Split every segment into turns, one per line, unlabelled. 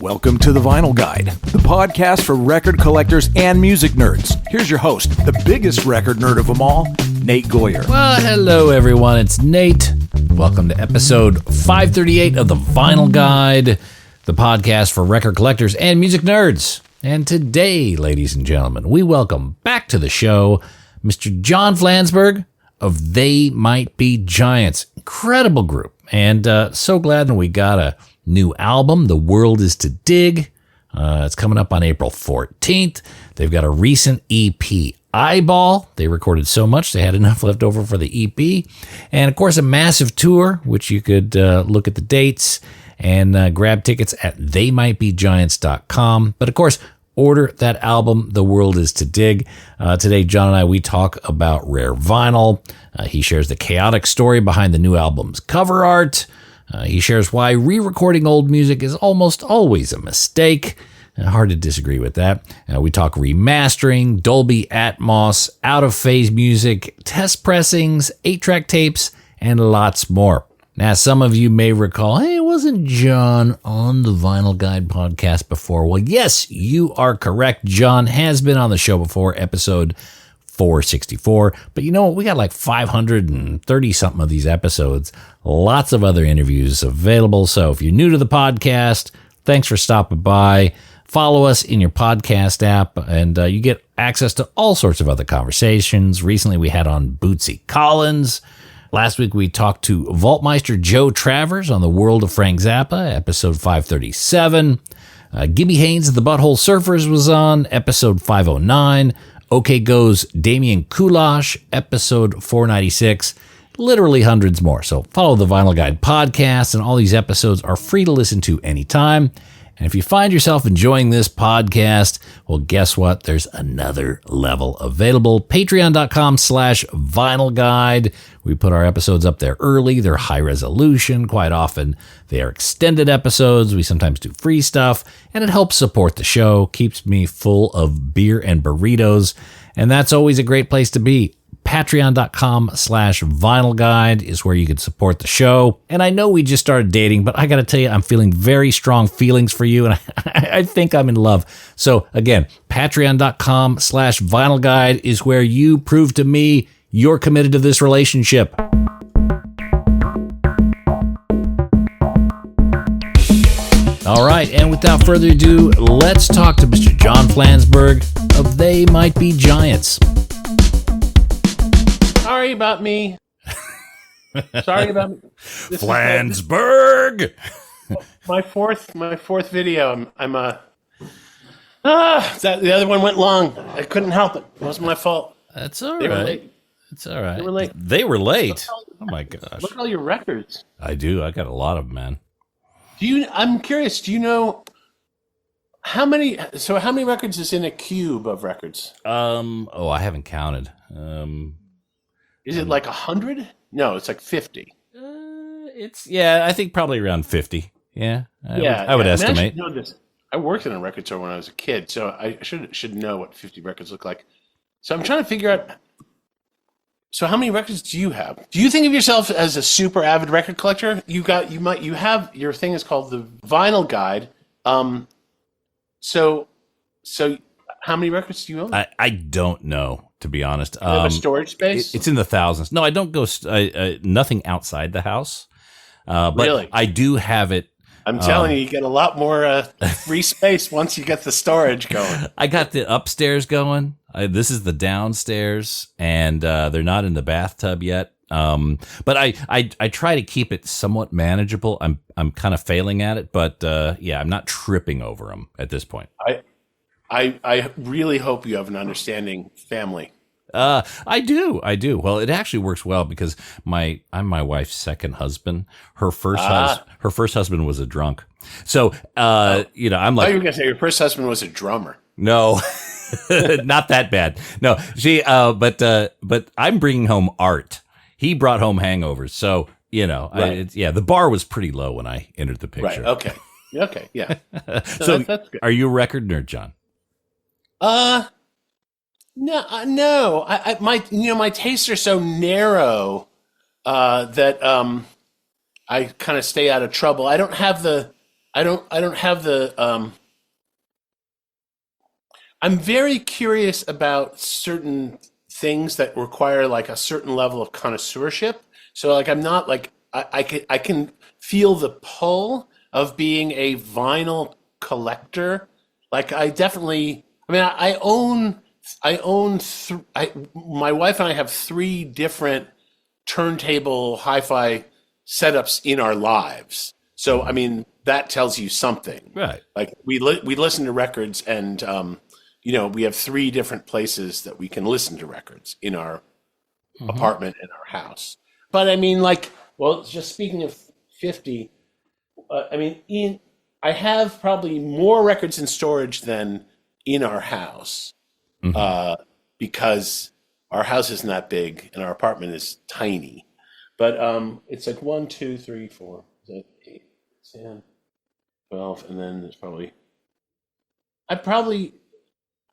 Welcome to The Vinyl Guide, the podcast for record collectors and music nerds. Here's your host, the biggest record nerd of them all, Nate Goyer.
Well, hello everyone, it's Nate. Welcome to episode 538 of The Vinyl Guide, the podcast for record collectors and music nerds. And today, ladies and gentlemen, we welcome back to the show Mr. John Flansburgh of They Might Be Giants. Incredible group. And so glad that we got a new album, The World Is to Dig. It's coming up on April 14th. They've got a recent EP, Eyeball. They recorded so much, they had enough left over for the EP. And, of course, a massive tour, which you could look at the dates and grab tickets at theymightbegiants.com. But, of course, order that album, The World Is to Dig. Today, John and I, we talk about rare vinyl. He shares the chaotic story behind the new album's cover art. He shares why re-recording old music is almost always a mistake. Hard to disagree with that. We talk remastering, Dolby Atmos, out-of-phase music, test pressings, 8-track tapes, and lots more. Now, some of you may recall, hey, wasn't John on the Vinyl Guide podcast before? Well, yes, you are correct. John has been on the show before, episode 464. But you know what? We got like 530-something of these episodes. Lots of other interviews available. So if you're new to the podcast, thanks for stopping by. Follow us in your podcast app, and you get access to all sorts of other conversations. Recently, we had on Bootsy Collins. Last week, we talked to Vaultmeister Joe Travers on the world of Frank Zappa, episode 537. Gibby Haynes of the Butthole Surfers was on, episode 509. OK Go's Damian Kulash, episode 496. Literally hundreds more. So follow the Vinyl Guide podcast, and all these episodes are free to listen to anytime. And if you find yourself enjoying this podcast, well, guess what? There's another level available. Patreon.com/Vinyl Guide. We put our episodes up there early. They're high resolution. Quite often, they are extended episodes. We sometimes do free stuff, and it helps support the show, keeps me full of beer and burritos. And that's always a great place to be. Patreon.com/Vinyl Guide is where you can support the show. And I know we just started dating, but I got to tell you, I'm feeling very strong feelings for you, and I think I'm in love. So again, Patreon.com/Vinyl Guide is where you prove to me you're committed to this relationship. All right, and without further ado, let's talk to Mr. John Flansburgh of They Might Be Giants.
Sorry about me. Sorry about me.
Flansburgh.
My fourth video. The other one went long. I couldn't help it. It wasn't my fault.
That's all
They were
right.
late.
It's all right.
They were late.
They were late. Oh my gosh.
Look at all your records.
I do. I got a lot of them, man.
I'm curious, do you know how many records is in a cube of records?
I haven't counted.
Is it like 100? No, it's like 50.
I think probably around 50. Yeah. I would estimate.
I should know this. I worked in a record store when I was a kid, so I should know what 50 records look like. So I'm trying to figure out. So how many records do you have? Do you think of yourself as a super avid record collector? You have your thing is called the Vinyl Guide. So how many records do you own?
I don't know, to be honest.
You have a storage space?
It's in the thousands. No, I don't go nothing outside the house. But
really?
I do have it.
I'm telling you get a lot more free space once you get the storage going.
I got the upstairs going. This is the downstairs, and they're not in the bathtub yet. But I try to keep it somewhat manageable. I'm kind of failing at it, but I'm not tripping over them at this point.
I really hope you have an understanding family.
I do. Well, it actually works well because I'm my wife's second husband. Her first husband was a drunk. So, I'm like,
you were going to say your first husband was a drummer.
No, not that bad. No, but I'm bringing home art. He brought home hangovers. So, right. The bar was pretty low when I entered the picture.
Right. Okay. Yeah.
So that's good. Are you a record nerd, John?
No. My tastes are so narrow that I kind of stay out of trouble. I don't have the. I'm very curious about certain things that require like a certain level of connoisseurship. So like I'm not like I can feel the pull of being a vinyl collector. Like I definitely. I mean, my wife and I have 3 different turntable hi-fi setups in our lives. So I mean that tells you something,
Right?
like we listen to records, and we have 3 different places that we can listen to records in our apartment and our house. But I mean, like, well, just speaking of 50, I mean, I have probably more records in storage than in our house, because our house isn't that big and our apartment is tiny. But it's like 1, 2, 3, 4, 8, 10, 12, and then there's probably I probably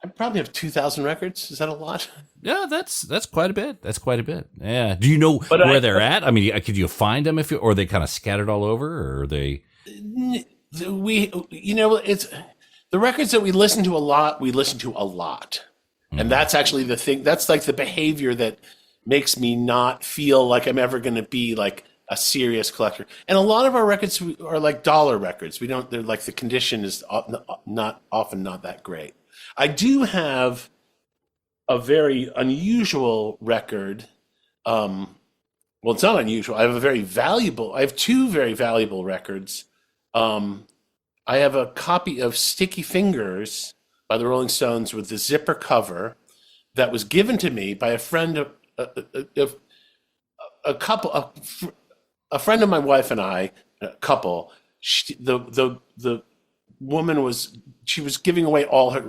have 2,000 records. Is that a lot?
Yeah, that's quite a bit. That's quite a bit. Yeah. Do you know
But
where they're at? I mean, could you find them or are they kind of scattered all over, or are they?
It's the records that we listen to a lot. We listen to a lot, and that's actually the thing. That's like the behavior that makes me not feel like I'm ever going to be like a serious collector. And a lot of our records are like dollar records. They're like the condition is not often not that great. I do have a very unusual record. Well, it's not unusual. I have 2 very valuable records. I have a copy of Sticky Fingers by the Rolling Stones with the zipper cover that was given to me by a friend of a friend of my wife and I, a couple. The woman was giving away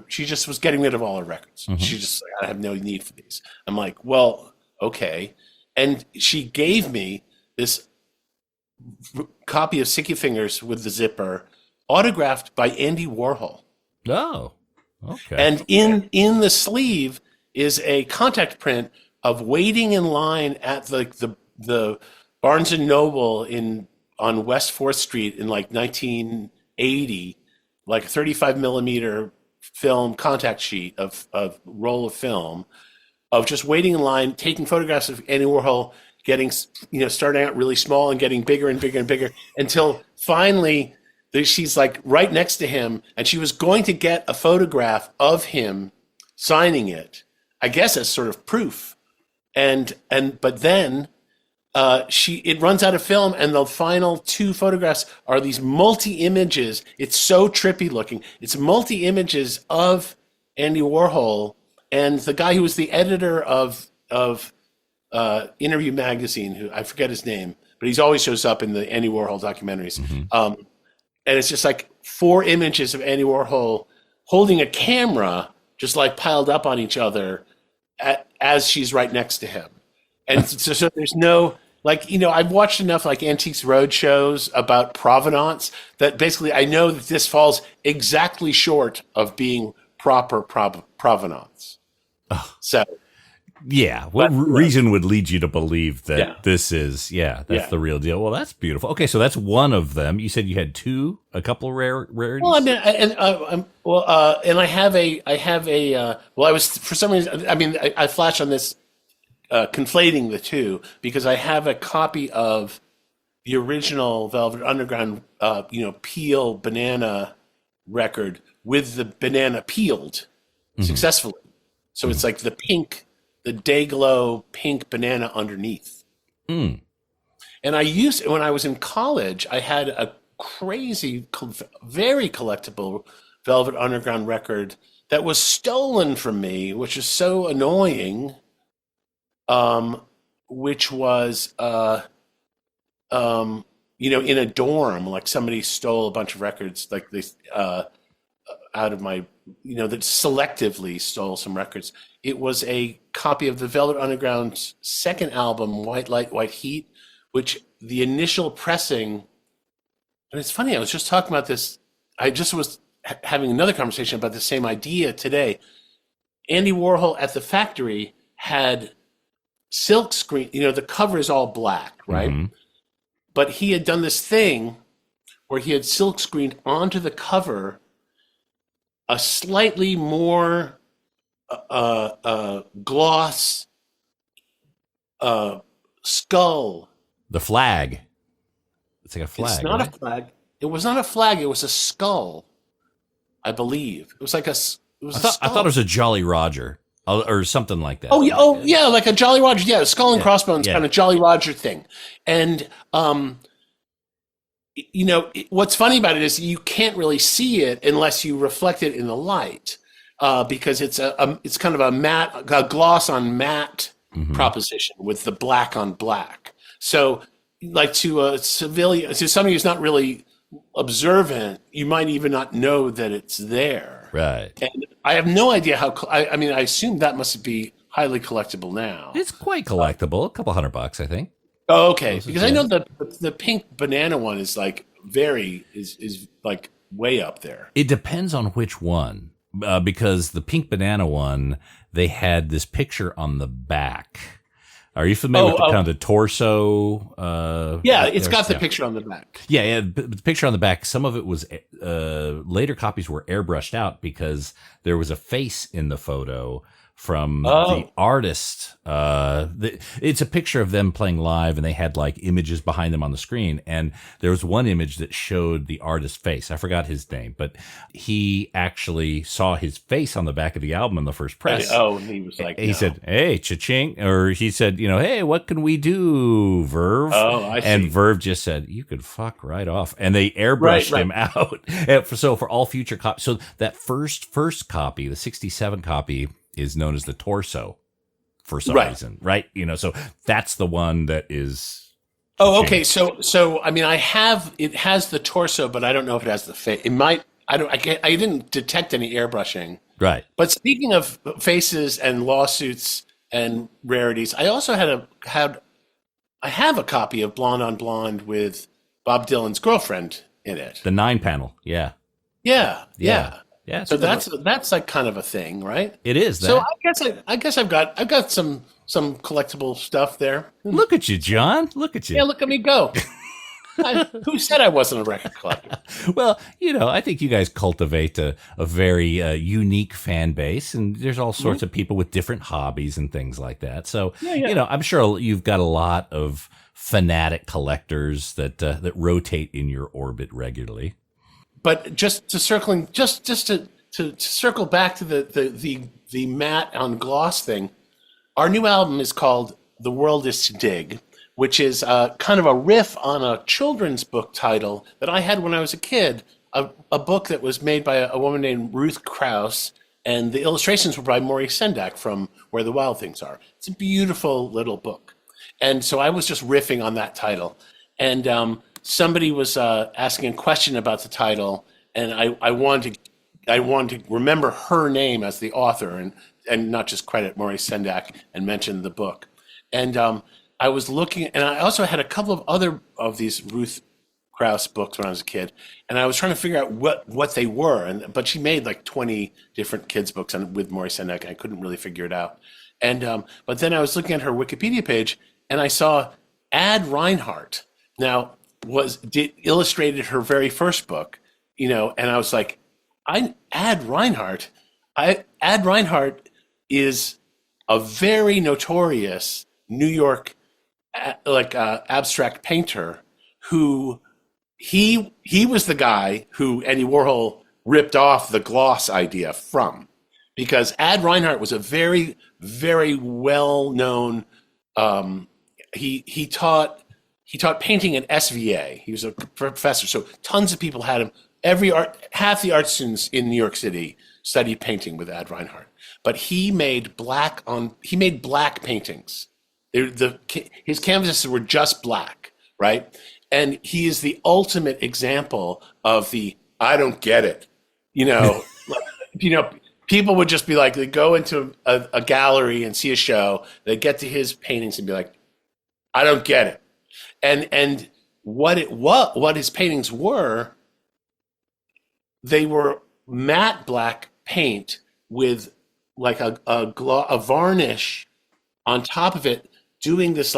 she just was getting rid of all her records. She just like, I have no need for these. I'm like, well, okay. And she gave me this copy of Sticky Fingers with the zipper, autographed by Andy Warhol.
Oh, okay.
And in the sleeve is a contact print of waiting in line at the Barnes and Noble on West 4th Street in like 1980, like a 35 millimeter film contact sheet of roll of film of just waiting in line, taking photographs of Andy Warhol, getting, starting out really small and getting bigger and bigger and bigger until finally she's like right next to him, and she was going to get a photograph of him signing it, I guess as sort of proof. But then it runs out of film, and the final 2 photographs are these multi-images. It's so trippy looking. It's multi-images of Andy Warhol and the guy who was the editor of Interview Magazine, who I forget his name, but he always shows up in the Andy Warhol documentaries. And it's just like 4 images of Andy Warhol holding a camera, just like piled up on each other as she's right next to him. And so there's no, like, I've watched enough like Antiques Road shows about provenance that basically I know that this falls exactly short of being proper provenance. So,
yeah, what reason would lead you to believe that this is, that's the real deal? Well, that's beautiful. Okay, so that's one of them. You said you had 2, a couple rarities.
Well, I mean, and I have a. Well, I was for some reason. I mean, I flashed on this, conflating the 2 because I have a copy of the original Velvet Underground, peel banana record with the banana peeled successfully. So it's like the Dayglow pink banana underneath. And I used, when I was in college, I had a crazy, very collectible Velvet Underground record that was stolen from me, which is so annoying. Which was, in a dorm, like somebody stole a bunch of records, like they, out of my, that selectively stole some records. It was a copy of the Velvet Underground's second album, White Light, White Heat, which the initial pressing, and it's funny, I was just talking about this, I just was having another conversation about the same idea today. Andy Warhol at the factory had silk screen, the cover is all black, right? but he had done this thing where he had silk screened onto the cover a slightly more gloss skull.
The flag. It's like a flag.
It's not
right?
a flag. It was not a flag. It was a skull, I believe. It was like a. It was
I thought it was a Jolly Roger or something like that.
Oh yeah, like a Jolly Roger. Yeah, skull and crossbones kind of Jolly Roger thing. And what's funny about it is you can't really see it unless you reflect it in the light, because it's kind of a gloss on matte proposition with the black on black. So, like to a civilian, to somebody who's not really observant, you might even not know that it's there.
Right.
And I have no idea how. I mean, I assume that must be highly collectible now.
It's quite collectible. A couple $100, I think.
Oh, okay. Because I know the pink banana one is like is like way up there.
It depends on which one, because the pink banana one, they had this picture on the back. Are you familiar with the kind of the torso?
Yeah, it's got the picture on the back.
Yeah, the picture on the back. Some of it was later copies were airbrushed out because there was a face in the photo from the artist. It's a picture of them playing live, and they had like images behind them on the screen. And there was one image that showed the artist's face. I forgot his name, but he actually saw his face on the back of the album in the first press.
And he was like,
he said, "Hey, cha-ching," or he said, "Hey, what can we do, Verve?"
Oh, I see.
And Verve just said, "You could fuck right off," and they airbrushed him out. So for all future copies, so that first copy, the '67 copy, is known as the torso for some reason, right? So that's the one that is.
Oh, okay. So I mean, it has the torso, but I don't know if it has the face. It might. I didn't detect any airbrushing.
Right.
But speaking of faces and lawsuits and rarities, I also I have a copy of Blonde on Blonde with Bob Dylan's girlfriend in it.
The 9-panel. Yeah.
Yeah.
Yeah,
so that's like kind of a thing, right?
It is.
So I guess I've got some collectible stuff there.
Look at you, John. Look at you.
Yeah, look at me go. Who said I wasn't a record collector?
Well, I think you guys cultivate a very unique fan base, and there's all sorts of people with different hobbies and things like that. So, I'm sure you've got a lot of fanatic collectors that rotate in your orbit regularly.
But just to circle back to the matte on gloss thing, our new album is called "The World Is to Dig," which is kind of a riff on a children's book title that I had when I was a kid, a book that was made by a woman named Ruth Krauss, and the illustrations were by Maurice Sendak from Where the Wild Things Are. It's a beautiful little book. And so I was just riffing on that title. And somebody was asking a question about the title, and I wanted to remember her name as the author and not just credit Maurice Sendak and mention the book. And I was looking, and I also had a couple of other of these Ruth Krauss books when I was a kid, and I was trying to figure out what they were. But she made like 20 different kids books with Maurice Sendak, and I couldn't really figure it out. And but then I was looking at her Wikipedia page, and I saw Ad Reinhardt. Now, illustrated her very first book, and I was like, Ad Reinhardt is a very notorious New York abstract painter who he was the guy who Andy Warhol ripped off the gloss idea from, because Ad Reinhardt was a very, very well known. He taught painting at SVA. He was a professor, so tons of people had him. Half the art students in New York City studied painting with Ad Reinhardt. But he made black paintings. His canvases were just black, right? And he is the ultimate example of the I don't get it. People would just be like, they go into a gallery and see a show, they get to his paintings and be like, I don't get it. And what his paintings were, they were matte black paint with like a varnish on top of it, doing this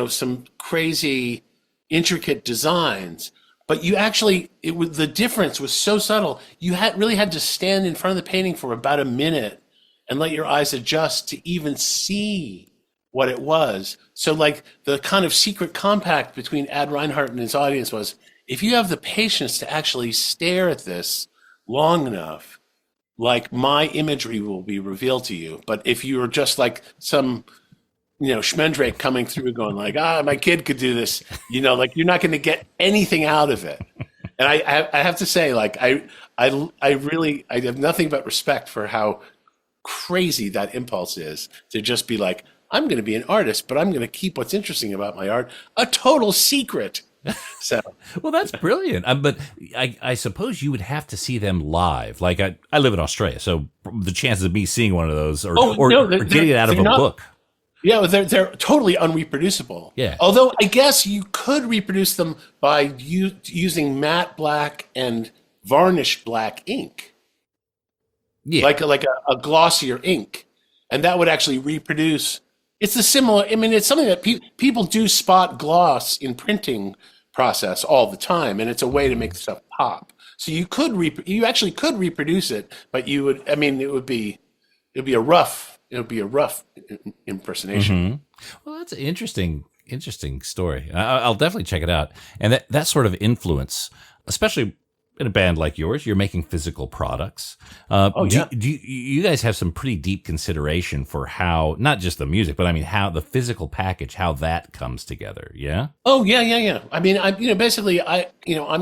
some crazy intricate designs. But the difference was so subtle. You really had to stand in front of the painting for about a minute and let your eyes adjust to even see what it was. So like the kind of secret compact between Ad Reinhardt and his audience was, if you have the patience to actually stare at this long enough, like my imagery will be revealed to you. But if you are just like some, schmendrake coming through going like, my kid could do this, like you're not going to get anything out of it. And I have to say, like, I have nothing but respect for how crazy that impulse is to just be like, I'm going to be an artist, but I'm going to keep what's interesting about my art a total secret. So,
well, that's brilliant. But I suppose you would have to see them live. Like I live in Australia, so the chances of me seeing one of those or getting it out of a book.
Yeah, they're totally unreproducible.
Yeah.
Although I guess you could reproduce them by using matte black and varnished black ink.
Yeah.
Like a glossier ink. And that would actually reproduce. It's it's something that people do spot gloss in printing process all the time, and it's a way to make stuff pop. So you actually could reproduce it, but it would be a rough impersonation.
Mm-hmm. Well, that's an interesting story. I'll definitely check it out. And that sort of influence, especially in a band like yours, you're making physical products. Do you guys have some pretty deep consideration for how, not just the music, but how the physical package, how that comes together? Yeah.
Oh yeah. I'm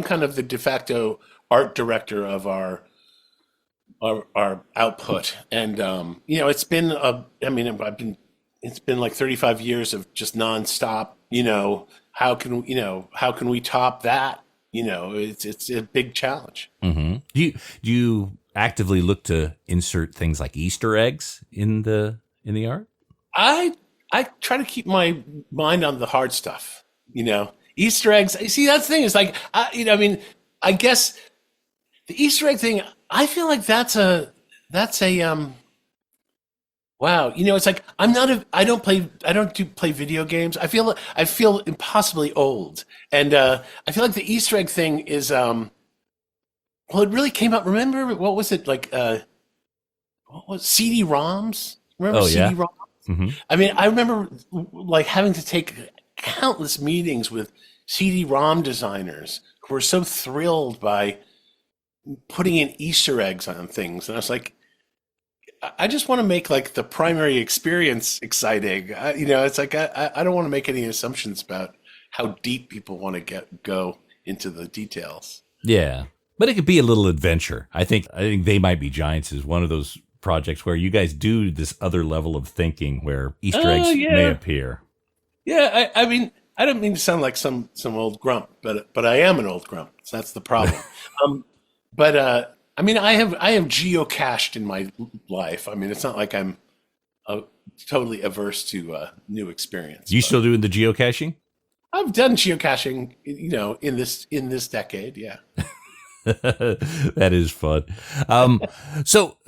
kind of the de facto art director of our output, and it's been like 35 years of just nonstop. How can we top that? It's a big challenge.
Mm-hmm. Do you actively look to insert things like Easter eggs in the art?
I try to keep my mind on the hard stuff. Easter eggs. See, that's the thing. It's like I guess the Easter egg thing. I feel like that's a wow. It's like I don't play video games. I feel impossibly old. And I feel like the Easter egg thing is it really came out. Remember what was it like what was CD-ROMs? Remember CD-ROMs?
Mm-hmm.
I remember like having to take countless meetings with CD-ROM designers who were so thrilled by putting in Easter eggs on things. And I was like, I just want to make like the primary experience exciting. It's like I don't want to make any assumptions about how deep people want to go into the details.
Yeah, but it could be a little adventure. I think They Might Be Giants is one of those projects where you guys do this other level of thinking where Easter eggs may appear.
Yeah, I don't mean to sound like some old grump, but I am an old grump. So that's the problem. I have geocached in my life. It's not like I'm totally averse to new experience.
You still doing the geocaching?
I've done geocaching, in this decade. Yeah.
That is fun. So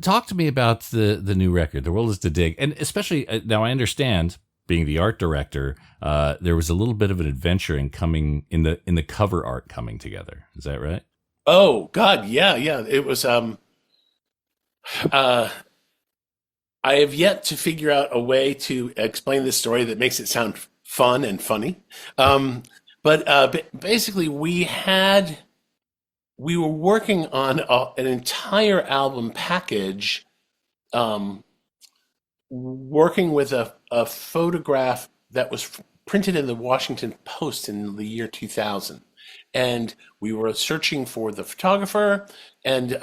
talk to me about the new record, The World Is to Dig. And especially now I understand, being the art director, there was a little bit of an adventure in the cover art coming together. Is that right?
Oh God, yeah. It was. I have yet to figure out a way to explain this story that makes it sound fun and funny. But basically, we were working on an entire album package, working with a photograph that was printed in the Washington Post in the year 2000. And we were searching for the photographer, and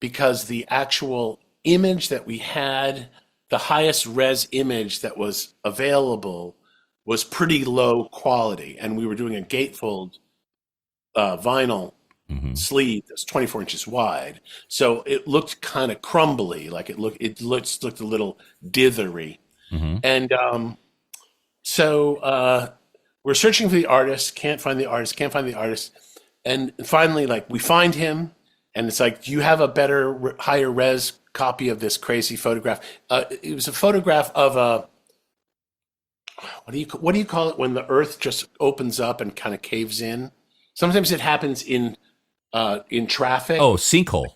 because the actual image that we had, the highest res image that was available, was pretty low quality, and we were doing a gatefold vinyl sleeve that's 24 inches wide, so it looked kind of crumbly, like it looked a little dithery, and so we're searching for the artist, can't find the artist, and finally, like, we find him, and it's like, do you have a better, higher res copy of this crazy photograph? It was a photograph of what do you call it when the earth just opens up and kind of caves in? Sometimes it happens in traffic.
Oh, sinkhole.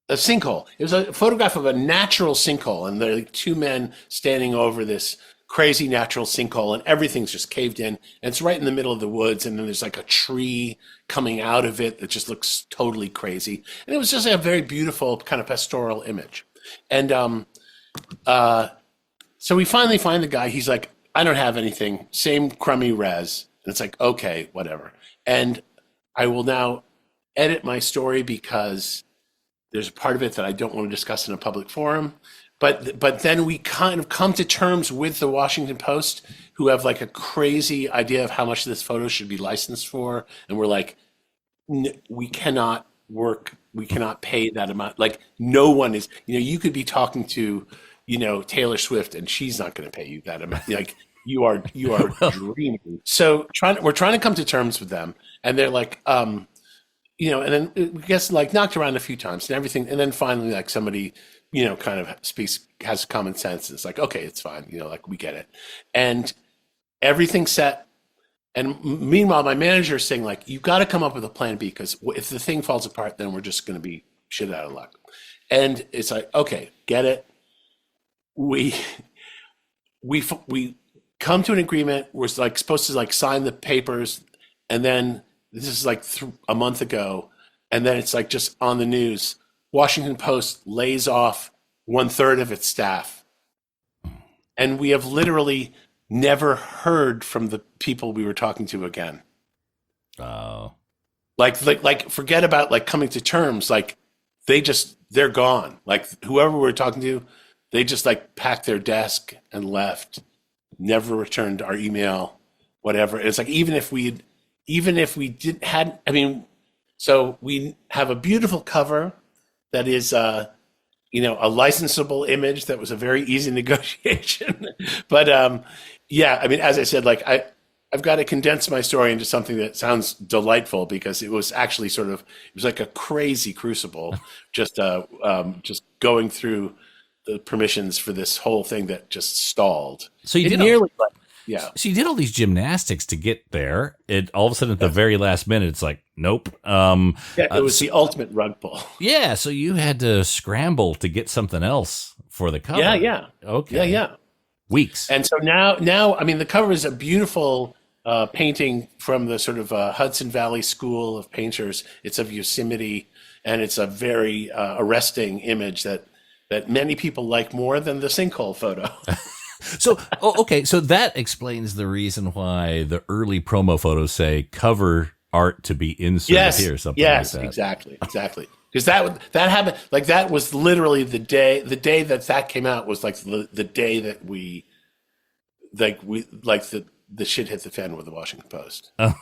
A sinkhole. It was a photograph of a natural sinkhole, and there are like two men standing over this crazy natural sinkhole, and everything's just caved in. And it's right in the middle of the woods, and then there's like a tree coming out of it that just looks totally crazy. And it was just a very beautiful kind of pastoral image. And so we finally find the guy. He's like, I don't have anything. Same crummy res. And it's like, okay, whatever. And I will now edit my story because there's a part of it that I don't want to discuss in a public forum. But then we kind of come to terms with the Washington Post, who have like a crazy idea of how much this photo should be licensed for. And we're like, we cannot pay that amount. Like no one is, you could be talking to, Taylor Swift and she's not going to pay you that amount. Like you are dreaming. So we're trying to come to terms with them. And they're like, and then it gets like knocked around a few times and everything. And then finally, like somebody, kind of has common sense. It's like, okay, it's fine. Like we get it. And everything's set. And meanwhile, my manager is saying like, you've got to come up with a plan B, because if the thing falls apart, then we're just going to be shit out of luck. And it's like, okay, get it. We come to an agreement. We're like supposed to like sign the papers. And then this is like a month ago. And then it's like just on the news, Washington Post lays off 1/3 of its staff. And we have literally never heard from the people we were talking to again.
Oh.
Like forget about like coming to terms. Like they're gone. Like whoever we were talking to, they just like packed their desk and left, never returned our email, whatever. It's like, even if we so we have a beautiful cover that is, a licensable image that was a very easy negotiation. But as I said, like I've got to condense my story into something that sounds delightful, because it was actually it was like a crazy crucible, just going through the permissions for this whole thing that just stalled.
So you did
yeah.
So you did all these gymnastics to get there. It all of a sudden at the very last minute, it's like, nope.
It was the ultimate rug pull.
Yeah. So you had to scramble to get something else for the cover.
Yeah.
Okay.
Yeah.
Weeks.
And so now, the cover is a beautiful painting from the sort of Hudson Valley School of painters. It's of Yosemite, and it's a very arresting image that many people like more than the sinkhole photo.
So, okay. So that explains the reason why the early promo photos say cover art to be inserted here, something like that.
Exactly. Because that happened, like that was literally the day that came out was like the day that we the shit hit the fan with the Washington Post.
Oh,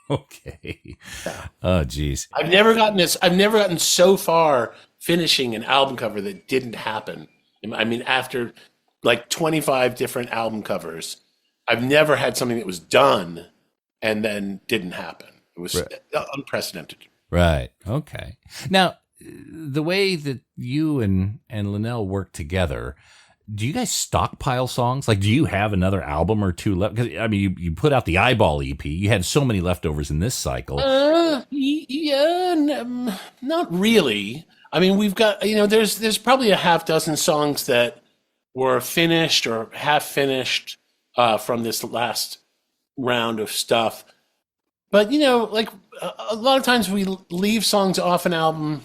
okay.
Yeah.
Oh, geez.
I've never gotten so far finishing an album cover that didn't happen. I mean, after like 25 different album covers, I've never had something that was done and then didn't happen. It was unprecedented.
Right. Okay. Now, the way that you and Linnell work together, do you guys stockpile songs? Like, do you have another album or two left? Because, I mean, you put out the Eyeball EP. You had so many leftovers in this cycle.
Not really. I mean, we've got, there's probably a half dozen songs that were finished or half finished from this last round of stuff. But, like a lot of times we leave songs off an album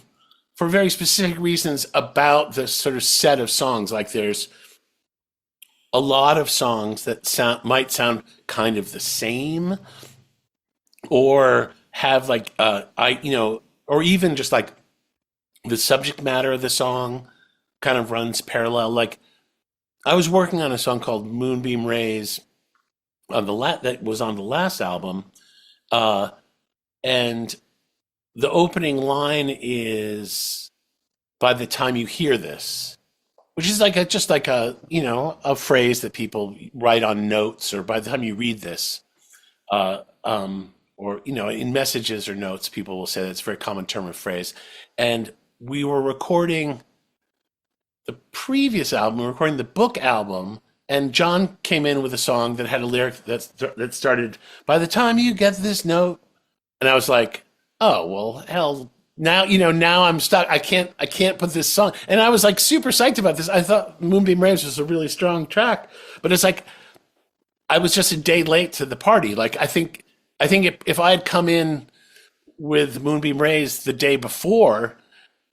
for very specific reasons about this sort of set of songs. Like there's a lot of songs that might sound kind of the same, or have like, or even just like the subject matter of the song kind of runs parallel. Like I was working on a song called Moonbeam Rays that was on the last album. And the opening line is, by the time you hear this, which is like a phrase that people write on notes, or by the time you read this, or, in messages or notes, people will say that's a very common term of phrase. And we were recording the previous album, we were recording the book album and John came in with a song that had a lyric that started, "By the time you get this note," and I was like, "Oh well, hell." Now I'm stuck. I can't put this song. And I was like super psyched about this. I thought Moonbeam Rays was a really strong track, but it's like I was just a day late to the party. Like I think if I had come in with Moonbeam Rays the day before,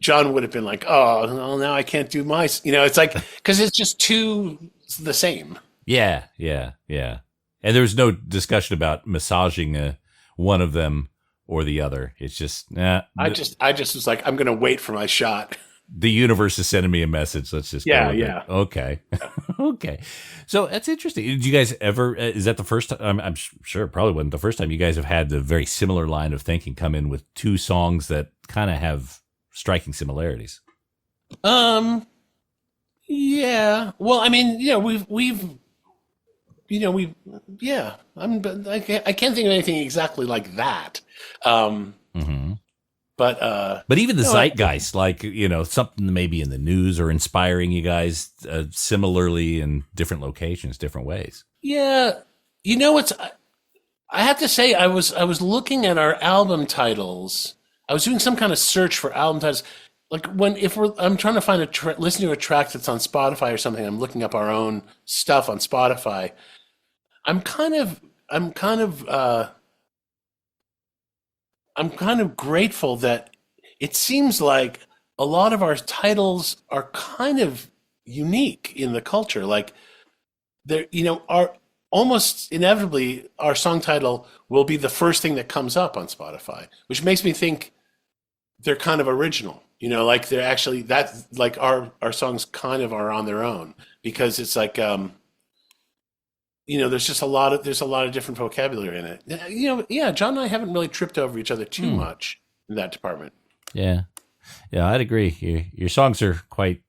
John would have been like, "Oh, well, now I can't do my." It's like because it's just too the same.
Yeah. And there was no discussion about massaging one of them or the other. It's just,
I just was like, I'm going to wait for my shot.
The universe is sending me a message. Let's just go with it. Okay. Okay. So that's interesting. Did you guys ever, is that the first time? I'm sure it probably wasn't the first time you guys have had the very similar line of thinking come in with two songs that kind of have striking similarities.
Yeah. Well, I mean, I can't think of anything exactly like that. But
even the zeitgeist, like, something maybe in the news or inspiring you guys similarly in different locations, different ways.
Yeah. I have to say, I was looking at our album titles. I was doing some kind of search for album titles. Like I'm trying to find listen to a track that's on Spotify or something. I'm looking up our own stuff on Spotify. I'm kind of grateful that it seems like a lot of our titles are kind of unique in the culture. Like our almost inevitably our song title will be the first thing that comes up on Spotify, which makes me think they're kind of original. Like they're actually like our songs kind of are on their own because it's like there's a lot of different vocabulary in it. John and I haven't really tripped over each other too much in that department.
Yeah, I'd agree. Your songs are quite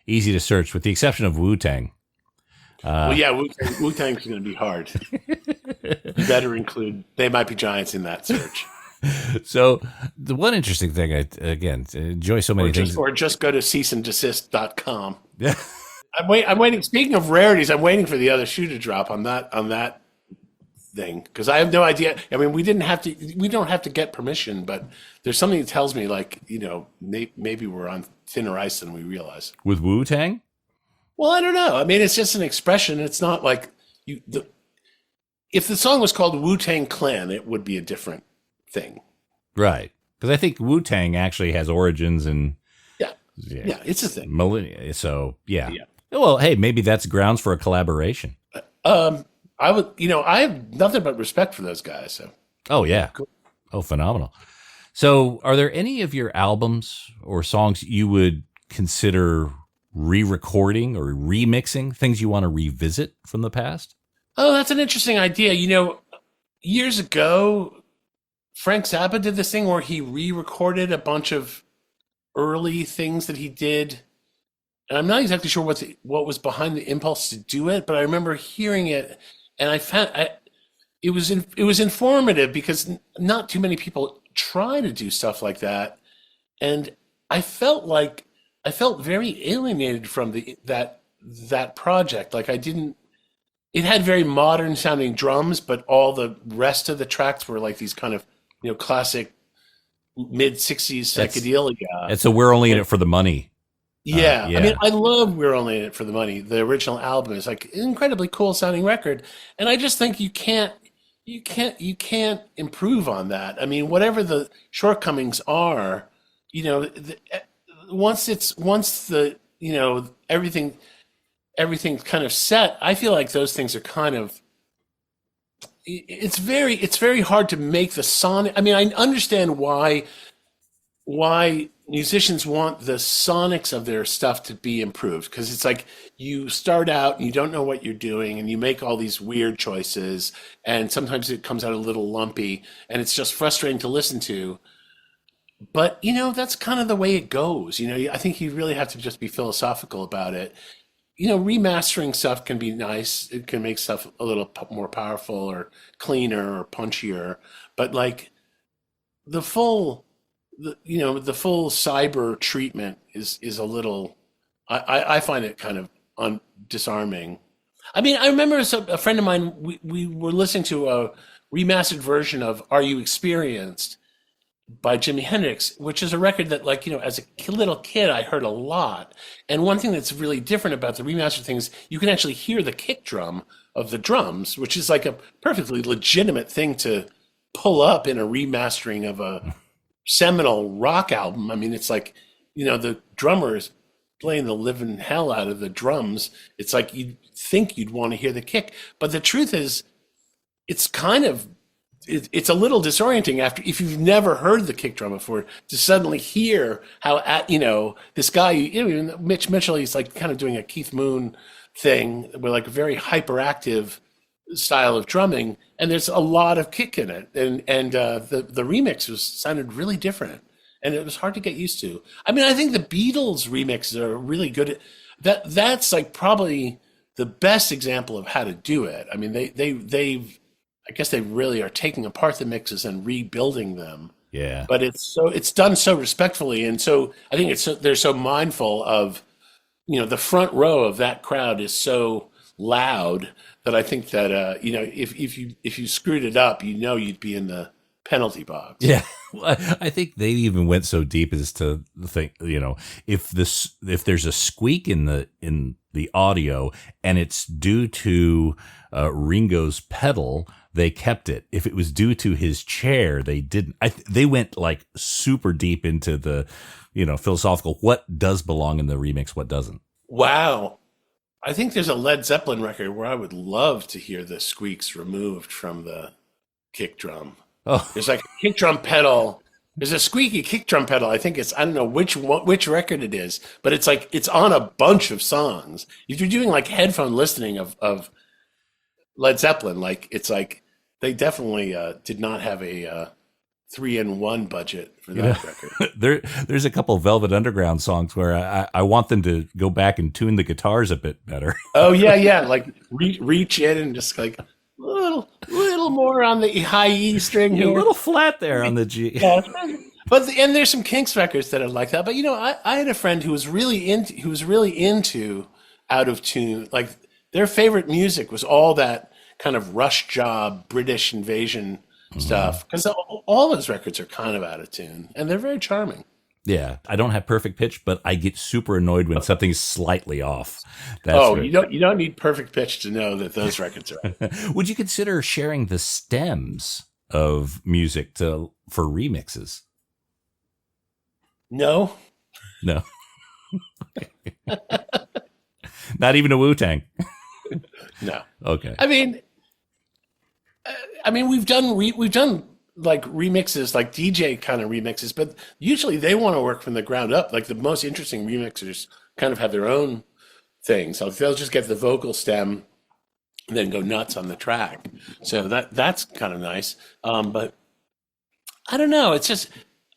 easy to search, with the exception of Wu-Tang.
Wu-Tang's going to be hard. You better include They Might Be Giants in that search.
So the one interesting thing, I enjoy so many things.
Or just go to ceaseanddesist.com. Yeah. I'm waiting. Speaking of rarities, I'm waiting for the other shoe to drop on that thing because I have no idea. I mean, we don't have to get permission, but there's something that tells me like, maybe we're on thinner ice than we realize.
With Wu-Tang?
Well, I don't know. I mean, it's just an expression. It's not like if the song was called Wu-Tang Clan, it would be a different thing.
Right. Because I think Wu-Tang actually has origins in
it's a thing.
Millennia. So, yeah. Well, hey, maybe that's grounds for a collaboration.
I have nothing but respect for those guys. So.
Oh, yeah.
Cool.
Oh, phenomenal. So are there any of your albums or songs you would consider re-recording or remixing, things you want to revisit from the past?
Oh, that's an interesting idea. Years ago, Frank Zappa did this thing where he re-recorded a bunch of early things that he did. And I'm not exactly sure what was behind the impulse to do it, but I remember hearing it, and I found it was informative because not too many people try to do stuff like that, and I felt very alienated from that project. Like it had very modern sounding drums, but all the rest of the tracks were like these kind of classic mid 60s psychedelia.
And so we're only in it for the money.
Yeah. I mean, I love We're Only in It for the Money. The original album is like an incredibly cool sounding record. And I just think you can't improve on that. I mean, whatever the shortcomings are, once everything's kind of set, I feel like those things are kind of, it's very hard to make the sonic. I mean, I understand why musicians want the sonics of their stuff to be improved, because it's like you start out and you don't know what you're doing and you make all these weird choices, and sometimes it comes out a little lumpy and it's just frustrating to listen to. But that's kind of the way it goes. I think you really have to just be philosophical about it. Remastering stuff can be nice. It can make stuff a little more powerful or cleaner or punchier, but like the full cyber treatment is a little, I find it kind of disarming. I mean, I remember a friend of mine, we were listening to a remastered version of Are You Experienced by Jimi Hendrix, which is a record that, like, as a little kid, I heard a lot. And one thing that's really different about the remastered thing is you can actually hear the kick drum of the drums, which is like a perfectly legitimate thing to pull up in a remastering of a seminal rock album. I mean, it's like, the drummer is playing the living hell out of the drums. It's like you'd think you'd want to hear the kick. But the truth is, it's kind of it's a little disorienting if you've never heard the kick drum before to suddenly hear how this guy, Mitch Mitchell, he's like kind of doing a Keith Moon thing with like a very hyperactive style of drumming, and there's a lot of kick in it, and the remix sounded really different, and it was hard to get used to. I mean, I think the Beatles remixes are really good at that's like probably the best example of how to do it. I mean, they've I guess they really are taking apart the mixes and rebuilding them.
Yeah.
But it's done so respectfully, and so I think they're so mindful of, the front row of that crowd is so loud that I think that if you screwed it up, you'd be in the penalty box.
Yeah. Well, I think they even went so deep as to think, if there's a squeak in the audio and it's due to Ringo's pedal, they kept it. If it was due to his chair, they didn't. They went like super deep into the, philosophical, what does belong in the remix, what doesn't.
Wow. I think there's a Led Zeppelin record where I would love to hear the squeaks removed from the kick drum.
Oh,
There's like a kick drum pedal. There's a squeaky kick drum pedal. I think I don't know which record it is, but it's like it's on a bunch of songs. If you're doing like headphone listening of Led Zeppelin, like it's like they definitely did not have a 3-in-1 budget for that record.
There's a couple of Velvet Underground songs where I want them to go back and tune the guitars a bit better.
Oh yeah, like reach in and just like a little more on the high E string
You're
here.
a little flat there on the G.
Yeah, and there's some Kinks records that are like that. But I had a friend who was really into out of tune. Like their favorite music was all that kind of Rush Job British invasion stuff, because all those records are kind of out of tune, and they're very charming.
Yeah, I don't have perfect pitch, but I get super annoyed when something's slightly off.
You don't need perfect pitch to know that those records are out.
Would you consider sharing the stems of music for remixes?
No.
Not even a Wu-Tang.
No.
Okay.
I mean, we've done like remixes, like DJ kind of remixes, but usually they want to work from the ground up. Like the most interesting remixers kind of have their own thing, so they'll just get the vocal stem and then go nuts on the track. So that's kind of nice. But I don't know. It's just,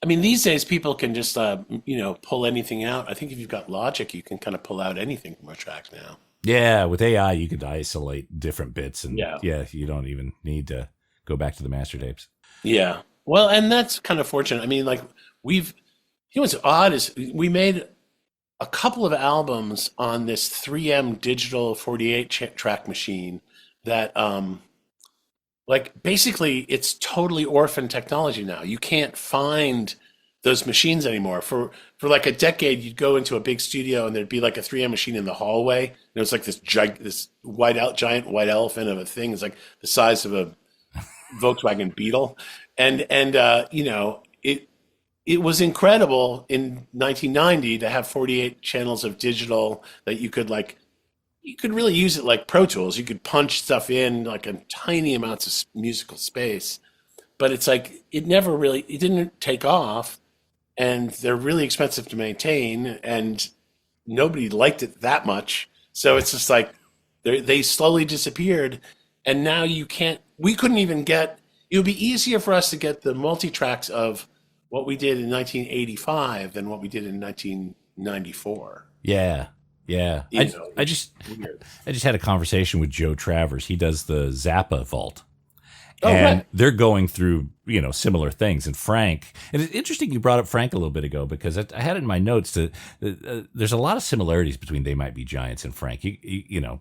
I mean, these days people can just pull anything out. I think if you've got Logic, you can kind of pull out anything from a track now.
Yeah, with AI, you could isolate different bits, and
Yeah,
you don't even need to go back to the master tapes.
Yeah. Well, and that's kind of fortunate. I mean, like what's odd is we made a couple of albums on this 3M digital 48 track machine that, like basically it's totally orphan technology now. You can't find those machines anymore. For like a decade, you'd go into a big studio and there'd be like a 3M machine in the hallway. And it was like this giant white elephant of a thing. It's like the size of a Volkswagen Beetle, and it was incredible in 1990 to have 48 channels of digital that you could really use it like Pro Tools. You could punch stuff in like in tiny amounts of musical space, but it's like it didn't take off, and they're really expensive to maintain, and nobody liked it that much. So it's just like they slowly disappeared, and now we couldn't even get, it would be easier for us to get the multi-tracks of what we did in 1985 than what we did in 1994.
Yeah. I just had a conversation with Joe Travers. He does the Zappa vault. And
right.
they're going through, similar things. And Frank, and it's interesting you brought up Frank a little bit ago, because I had it in my notes that there's a lot of similarities between They Might Be Giants and Frank.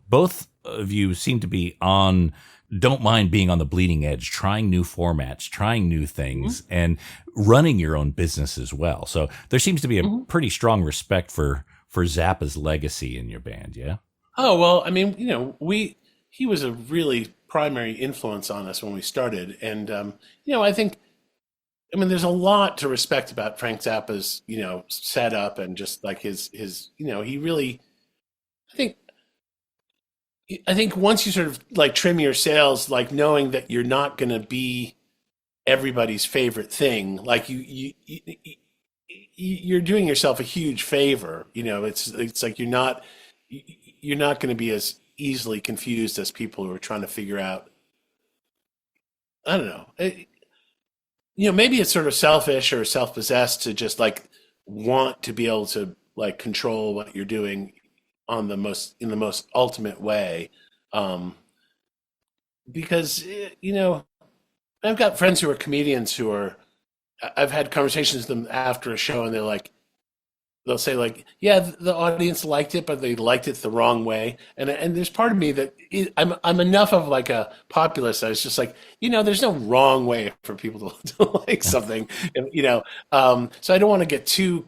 Both of you seem to be don't mind being on the bleeding edge, trying new formats, trying new things, and running your own business as well. So there seems to be a pretty strong respect for Zappa's legacy in your band. Yeah.
Oh, well, I mean, he was a really primary influence on us when we started. And, there's a lot to respect about Frank Zappa's, setup and just like his, he really, I think once you sort of like trim your sails, like knowing that you're not going to be everybody's favorite thing, like you're doing yourself a huge favor. It's like you're not going to be as easily confused as people who are trying to figure out. I don't know. Maybe it's sort of selfish or self-possessed to just like want to be able to like control what you're doing in the most ultimate way, because I've got friends who are comedians I've had conversations with them after a show, and they'll say like, yeah, the audience liked it, but they liked it the wrong way. And there's part of me that I'm enough of like a populist. I was just like, there's no wrong way for people to like something, so I don't want to get too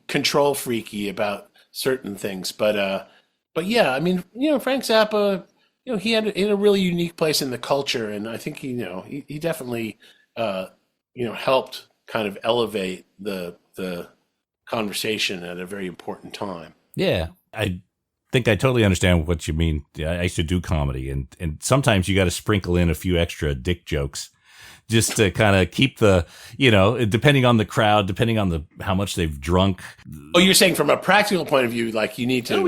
control freaky about certain things. But yeah, I mean, Frank Zappa, he had a really unique place in the culture. And I think, he definitely, helped kind of elevate the conversation at a very important time.
Yeah, I think I totally understand what you mean. I used to do comedy, and sometimes you got to sprinkle in a few extra dick jokes just to kind of keep the, depending on the crowd, depending on how much they've drunk.
Oh, you're saying from a practical point of view, like you need to, a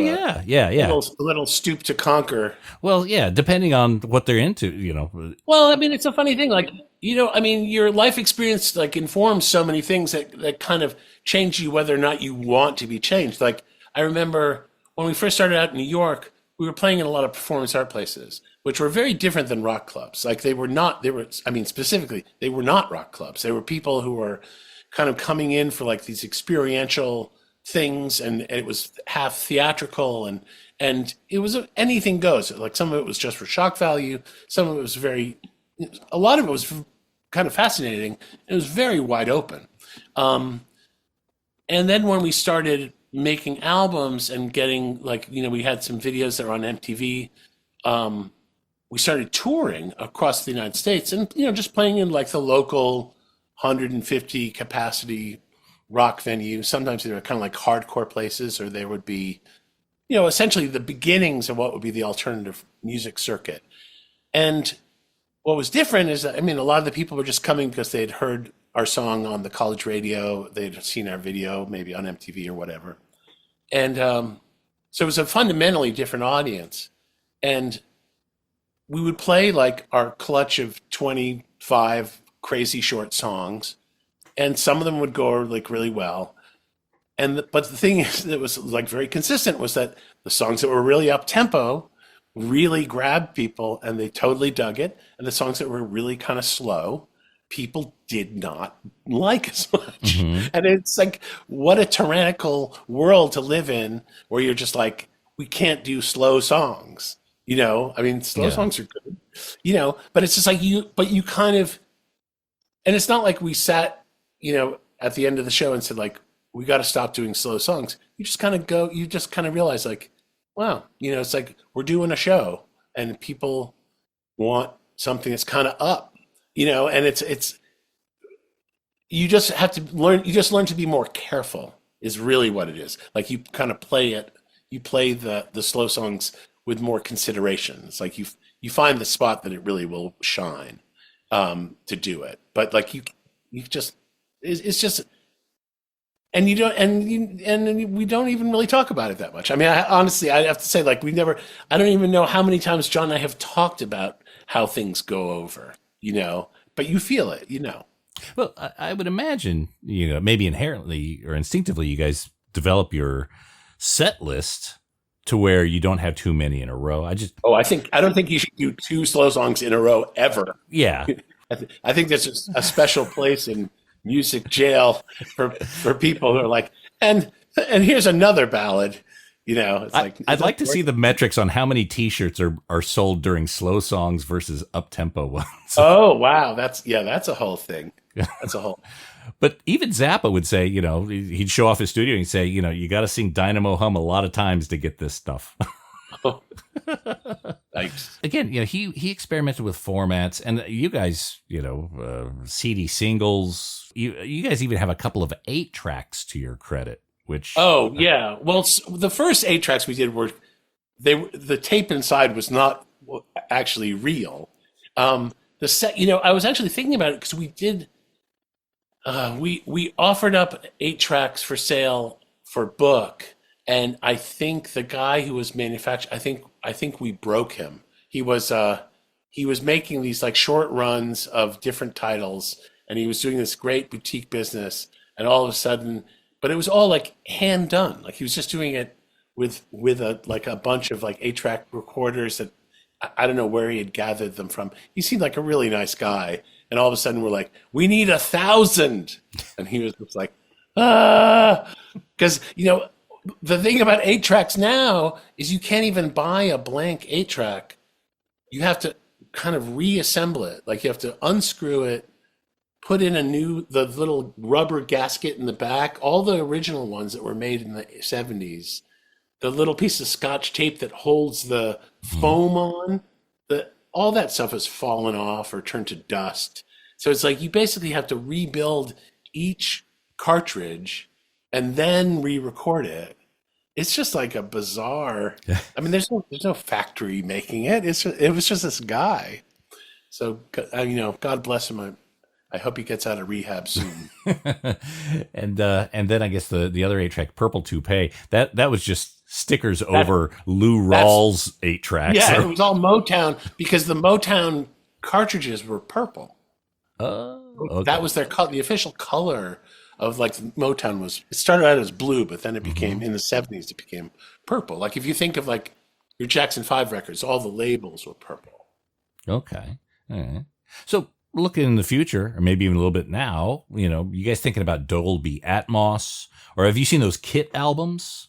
little stoop to conquer.
Well, yeah, depending on what they're into,
Well, I mean, it's a funny thing, like, your life experience like informs so many things that kind of change you whether or not you want to be changed. Like, I remember when we first started out in New York, we were playing in a lot of performance art places, which were very different than rock clubs. Like they were not rock clubs. They were people who were kind of coming in for like these experiential things, and it was half theatrical, and it was anything goes. Like some of it was just for shock value. Some of it was a lot of it was kind of fascinating. It was very wide open. And then when we started making albums and getting like, we had some videos that were on MTV, we started touring across the United States and, just playing in like the local 150 capacity rock venue. Sometimes they were kind of like hardcore places, or they would be, essentially the beginnings of what would be the alternative music circuit. And what was different is that, a lot of the people were just coming because they had heard our song on the college radio. They'd seen our video, maybe on MTV or whatever. And so it was a fundamentally different audience. And we would play like our clutch of 25 crazy short songs, and some of them would go like really well. But the thing is that was like very consistent was that the songs that were really up tempo really grabbed people and they totally dug it. And the songs that were really kind of slow, people did not like as much. Mm-hmm. And it's like, what a tyrannical world to live in where you're just like, we can't do slow songs. Slow songs are good, but it's just like you kind of, and it's not like we sat, at the end of the show and said like, we got to stop doing slow songs. You just kind of realize like, wow, it's like we're doing a show and people want something that's kind of up, and it's, you just have to learn, to be more careful is really what it is. Like you kind of play the slow songs with more consideration. It's like you find the spot that it really will shine to do it. But like it's just, and you don't, and we don't even really talk about it that much. Honestly, I have to say, like I don't even know how many times John and I have talked about how things go over, but you feel it,
Well, I would imagine, maybe inherently or instinctively, you guys develop your set list to where you don't have too many in a row. I don't think you should do two slow songs in a row ever. Yeah.
I think there's a special place in music jail for people who are like, and here's another ballad. It's like
I'd like to see the metrics on how many T-shirts are sold during slow songs versus up-tempo ones.
Oh wow, that's a whole thing. That's a whole.
But even Zappa would say, he'd show off his studio and he'd say, you got to sing Dynamo Hum a lot of times to get this stuff.
Thanks.
Again, he experimented with formats, and you guys, CD singles. You guys even have a couple of 8 tracks to your credit. Which
yeah, well, the first 8 tracks we did were the tape inside was not actually real. I was actually thinking about it because we did. We offered up 8 tracks for sale for book, and I think the guy who was manufacturing, I think we broke him. He was making these like short runs of different titles, and he was doing this great boutique business, and all of a sudden, but it was all like hand done. Like he was just doing it with a bunch of like 8-track recorders that I don't know where he had gathered them from. He seemed like a really nice guy. And all of a sudden we're like, we need 1,000. And he was just like, because, the thing about 8 tracks now is you can't even buy a blank 8 track. You have to kind of reassemble it. Like you have to unscrew it, put in the little rubber gasket in the back, all the original ones that were made in the 70s, the little piece of Scotch tape that holds the foam on, all that stuff has fallen off or turned to dust. So it's like you basically have to rebuild each cartridge and then re-record it. It's just like a bizarre. I mean, there's no factory making it. It was just this guy. So God bless him. I hope he gets out of rehab soon.
And then I guess the other 8-track, Purple Toupee, that was just stickers over Lou Rawls 8 tracks.
Yeah, it was all Motown because the Motown cartridges were purple.
Okay.
That was the official color of like Motown was. It started out as blue, but then it became in the 70s. It became purple. Like if you think of like your Jackson 5 records, all the labels were purple.
Okay, all right. So looking in the future, or maybe even a little bit now, you guys thinking about Dolby Atmos, or have you seen those Kit albums?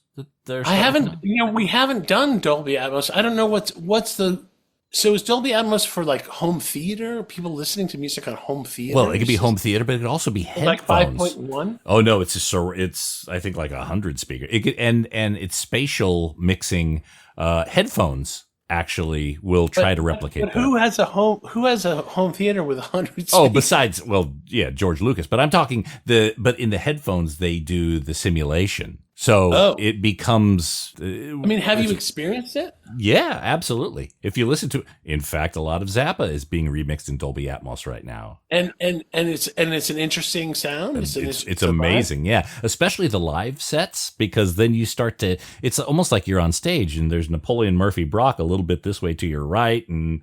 I haven't. We haven't done Dolby Atmos. I don't know what's the. So is Dolby Atmos for like home theater? People listening to music on home theater?
Well, it could be home theater, but it could also be headphones.
Like 5.1?
Oh no, it's I think like 100 speakers. It could, and it's spatial mixing. Headphones actually will try to replicate
but
that.
Who has a home theater with 100 speakers?
Oh, besides, George Lucas. But I'm talking but in the headphones they do the simulation. So it becomes.
Have you experienced it?
Yeah, absolutely. If you listen to, in fact, a lot of Zappa is being remixed in Dolby Atmos right now,
and it's an interesting sound.
It's amazing, yeah. Especially the live sets, because then you start to. It's almost like you're on stage, and there's Napoleon Murphy Brock a little bit this way to your right, and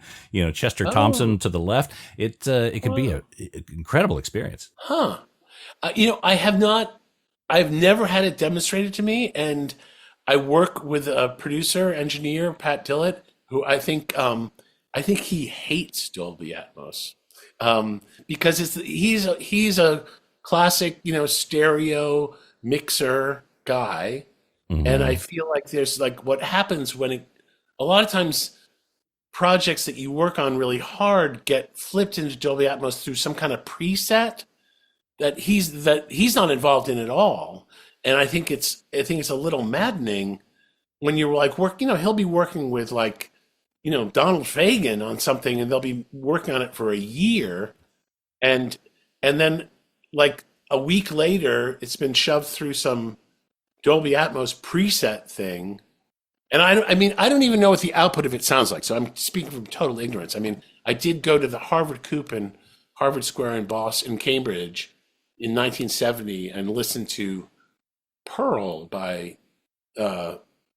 Chester Thompson to the left. It could be an incredible experience.
Huh? I've never had it demonstrated to me, and I work with a producer, engineer, Pat Dillett, who I think he hates Dolby Atmos because he's a classic, stereo mixer guy, and I feel like there's like what happens when a lot of times projects that you work on really hard get flipped into Dolby Atmos through some kind of preset that he's not involved in at all, and I think it's a little maddening when you're like he'll be working with like Donald Fagen on something, and they'll be working on it for a year, and then like a week later it's been shoved through some Dolby Atmos preset thing, and I don't even know what the output of it sounds like. So I'm speaking from total ignorance. I mean, I did go to the Harvard Coop and Harvard Square in Cambridge in 1970 and listened to Pearl by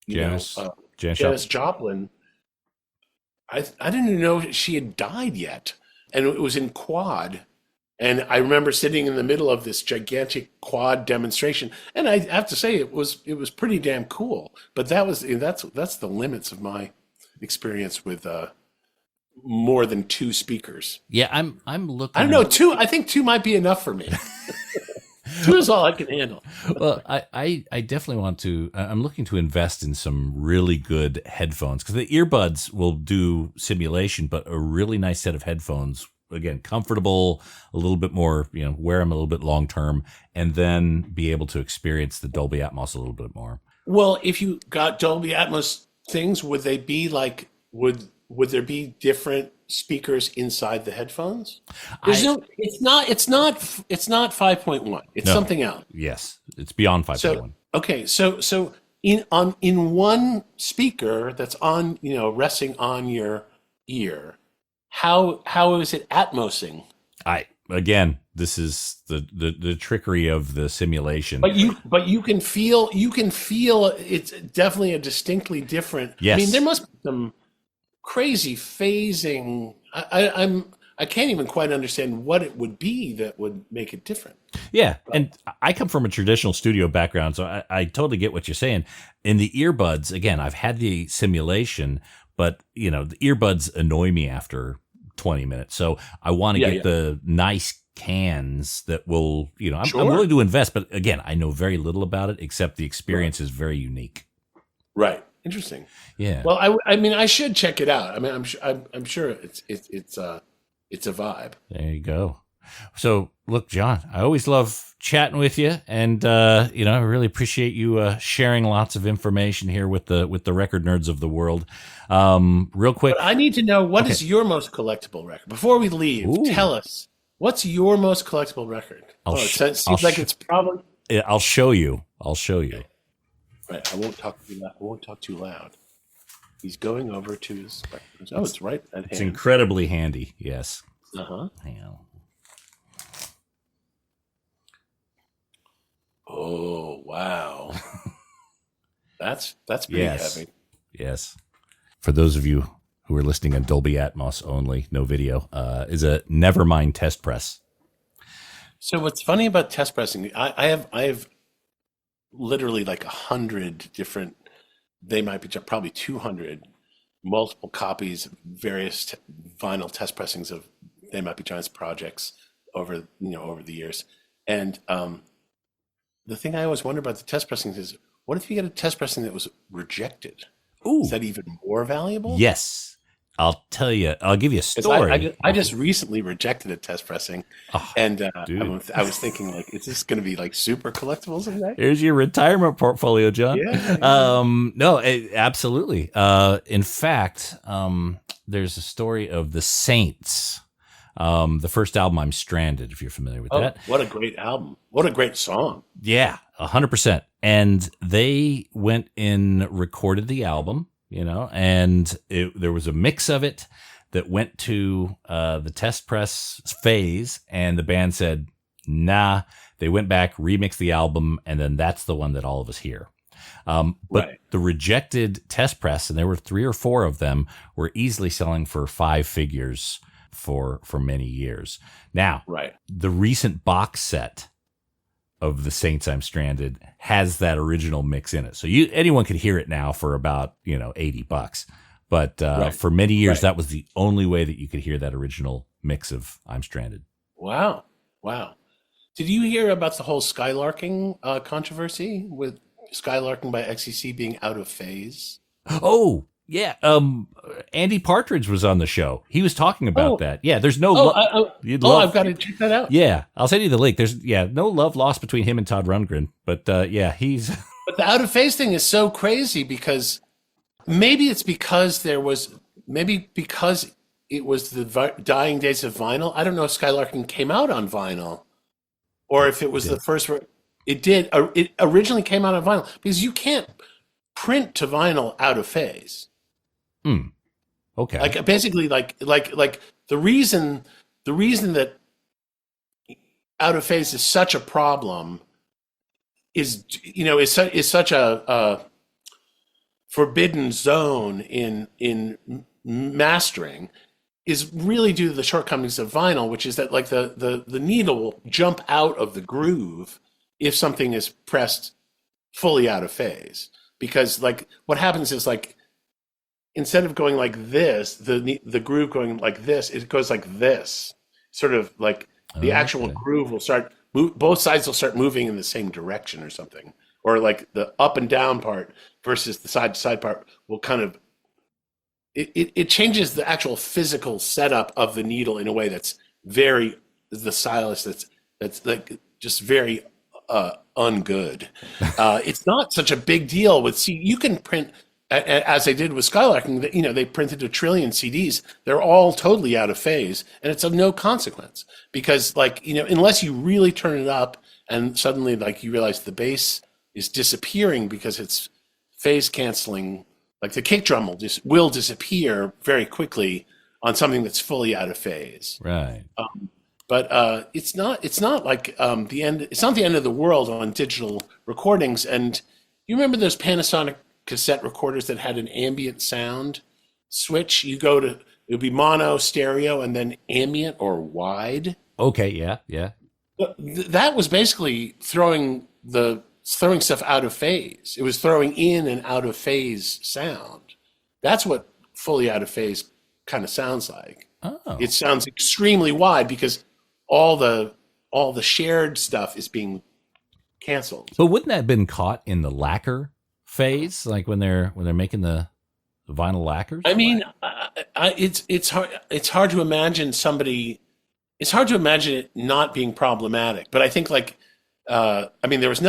Janis
Joplin. I didn't even know she had died yet, and it was in quad. And I remember sitting in the middle of this gigantic quad demonstration, and I have to say it was pretty damn cool. But that's the limits of my experience with more than 2 speakers.
Yeah, I'm looking.
I don't know, 2. I think 2 might be enough for me. 2 is all I can handle.
Well, I definitely want to. I'm looking to invest in some really good headphones because the earbuds will do simulation, but a really nice set of headphones. Again, comfortable, a little bit more, wear them a little bit long term, and then be able to experience the Dolby Atmos a little bit more.
Well, if you got Dolby Atmos things, would they be like, would there be different speakers inside the headphones? It's not 5.1. It's something else.
Yes, it's beyond 5.1.
So, okay, so in one speaker that's on, resting on your ear, how is it atmosing?
Again, this is the trickery of the simulation.
But you can feel it's definitely a distinctly different.
Yes.
I mean, there must be some crazy phasing. I can't even quite understand what it would be that would make it different.
Yeah, and I come from a traditional studio background, so I totally get what you're saying. In the earbuds, again, I've had the simulation, but the earbuds annoy me after 20 minutes. So I want to get the nice cans that will, I'm willing to invest, but again, I know very little about it except the experience is very unique.
Right. Interesting.
Yeah.
Well, I mean, I should check it out. I mean, I'm sure it's a vibe.
There you go. So look, John, I always love chatting with you, and I really appreciate you sharing lots of information here with the record nerds of the world. Real quick,
but I need to know what is your most collectible record before we leave.
Ooh.
Tell us what's your most collectible record. It seems like it's probably.
I'll show you.
Right, I won't talk too loud. He's going over to his records. Oh, it's right at hand.
It's incredibly handy. Yes. Hang on.
Oh, wow. That's pretty heavy.
Yes. For those of you who are listening on Dolby Atmos only, no video, is a Nevermind test press.
So what's funny about test pressing, I have literally like 100 different, they might be probably 200 multiple copies of various vinyl test pressings of They Might Be Giants projects over the years. And the thing I always wonder about the test pressings is, what if you get a test pressing that was rejected?
Ooh.
Is that even more valuable?
Yes. I'll tell you. I'll give you a story.
I just recently rejected a test pressing, and I was thinking, like, is this going to be like super collectible someday?
Here's your retirement portfolio, John.
Yeah.
No, absolutely. In fact, there's a story of the Saints. The first album, I'm Stranded, if you're familiar with that.
What a great album. What a great song.
Yeah, 100%. And they went and recorded the album, and there was a mix of it that went to the test press phase, and the band said, nah. They went back, remixed the album, and then that's the one that all of us hear. But the rejected test press, and there were 3 or 4 of them, were easily selling for 5 figures for many years. Now, the recent box set of the Saints I'm Stranded has that original mix in it. So anyone could hear it now for about, $80. But for many years, that was the only way that you could hear that original mix of I'm Stranded.
Wow. Did you hear about the whole skylarking controversy with skylarking by XCC being out of phase?
Oh, yeah. Andy Partridge was on the show. He was talking about that. Yeah, there's no
I've got to check that out.
Yeah, I'll send you the link. There's no love lost between him and Todd Rundgren, but he's
But the out of phase thing is so crazy because maybe because it was the dying days of vinyl. I don't know if skylarking came out on vinyl or if it was the first. It did. It originally came out on vinyl because you can't print to vinyl out of phase.
Okay.
Like basically, like the reason that out of phase is such a problem is such a forbidden zone in mastering is really due to the shortcomings of vinyl, which is that like the needle will jump out of the groove if something is pressed fully out of phase. Because like what happens is like instead of going like this, the groove going like this, it goes like this. Sort of like the actual groove will start. Both sides will start moving in the same direction or something, or like the up and down part versus the side to side part will kind of. It changes the actual physical setup of the needle in a way that's very the stylus that's like just very ungood. It's not such a big deal with you can print as they did with Skylarking. You know, they printed 1 trillion CDs. They're all totally out of phase, and it's of no consequence because, like, you know, unless you really turn it up and suddenly like you realize the bass is disappearing because it's phase canceling. Like the kick drum will disappear very quickly on something that's fully out of phase.
Right.
But it's not like the end. It's not the end of the world on digital recordings. And you remember those Panasonic cassette recorders that had an ambient sound switch? It would be mono, stereo, and then ambient or wide.
Okay. Yeah.
That was basically throwing stuff out of phase. It was throwing in and out of phase sound. That's what fully out of phase kind of sounds like.
Oh.
It sounds extremely wide because all the shared stuff is being canceled.
But wouldn't that have been caught in the lacquer phase, like when they're making the vinyl lacquers?
I mean, it's hard to imagine somebody. It's hard to imagine it not being problematic. But I think like. I mean, there was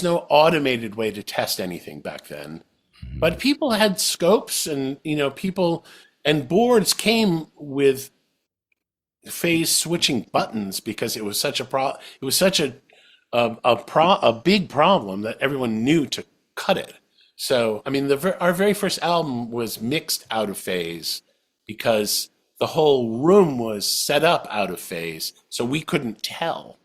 no automated way to test anything back then, but people had scopes and, you know, and boards came with phase switching buttons because it was such a big problem that everyone knew to cut it. So, I mean, our very first album was mixed out of phase because the whole room was set up out of phase, so we couldn't tell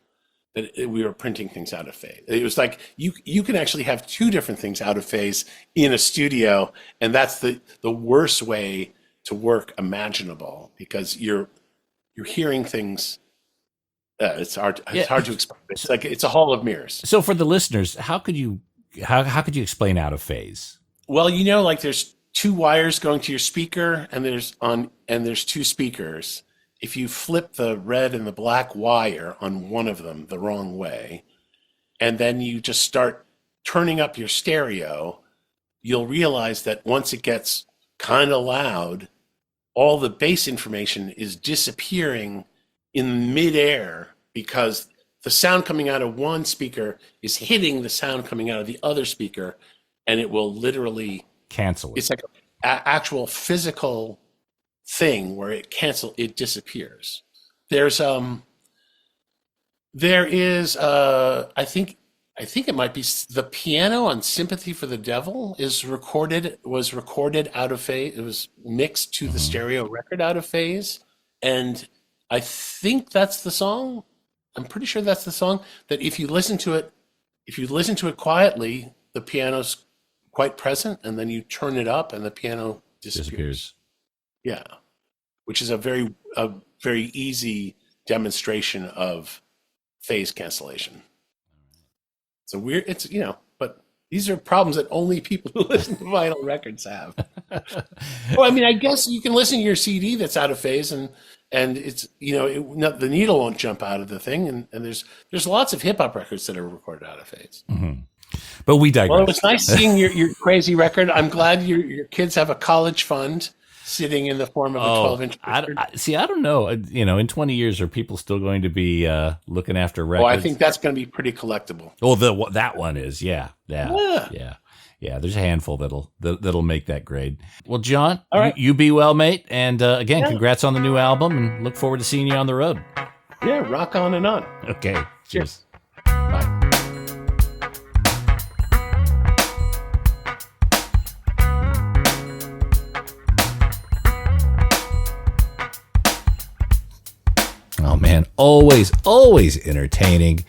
that we were printing things out of phase. It was like you can actually have 2 different things out of phase in a studio, and that's the worst way to work imaginable because you're hearing things. It's hard to explain. It's like it's a hall of mirrors.
So for the listeners, how could you explain out of phase?
Well, you know, like there's 2 wires going to your speaker, and there's 2 speakers. If you flip the red and the black wire on one of them the wrong way, and then you just start turning up your stereo, you'll realize that once it gets kind of loud, all the bass information is disappearing in midair because the sound coming out of one speaker is hitting the sound coming out of the other speaker, and it will literally
cancel it.
It's like an actual physical thing where it disappears. There is I think it might be the piano on Sympathy for the Devil was recorded out of phase. It was mixed to the stereo record out of phase, and I think that's the song. I'm pretty sure that's the song that if you listen to it quietly, the piano's quite present, and then you turn it up and the piano disappears. Yeah, which is a very easy demonstration of phase cancellation. So it's but these are problems that only people who listen to vinyl records have. Well, I mean, I guess you can listen to your CD that's out of phase, and it's the needle won't jump out of the thing, and there's lots of hip hop records that are recorded out of phase.
Mm-hmm. But we digress.
Well, it was nice seeing your crazy record. I'm glad your kids have a college fund sitting in the form of a 12-inch record.
I don't know. In 20 years, are people still going to be looking after records?
Oh, I think that's going to be pretty collectible.
Well, that one is, yeah. There's a handful that'll make that grade. Well, John, all right. You be well, mate. And again, congrats on the new album, and look forward to seeing you on the road.
Yeah, rock on and on.
Okay, cheers.
Bye.
Oh man, always entertaining.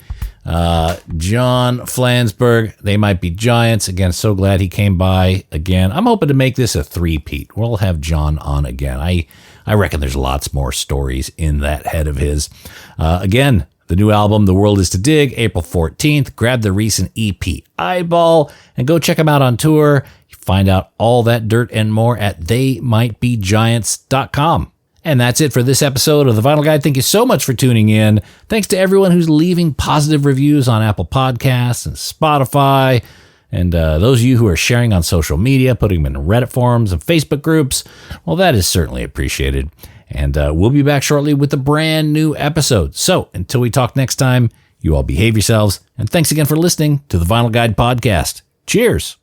John Flansburgh, they might be giants. Again, so glad he came by again. I'm hoping to make this a 3-peat. We'll have John on again. I reckon there's lots more stories in that head of his. Again, the new album, The World Is to Dig, April 14th. Grab the recent EP Eyeball and go check him out on tour. Find out all that dirt and more at theymightbegiants.com. And that's it for this episode of The Vinyl Guide. Thank you so much for tuning in. Thanks to everyone who's leaving positive reviews on Apple Podcasts and Spotify. And those of you who are sharing on social media, putting them in Reddit forums and Facebook groups, well, that is certainly appreciated. And we'll be back shortly with a brand new episode. So until we talk next time, you all behave yourselves. And thanks again for listening to the Vinyl Guide podcast. Cheers.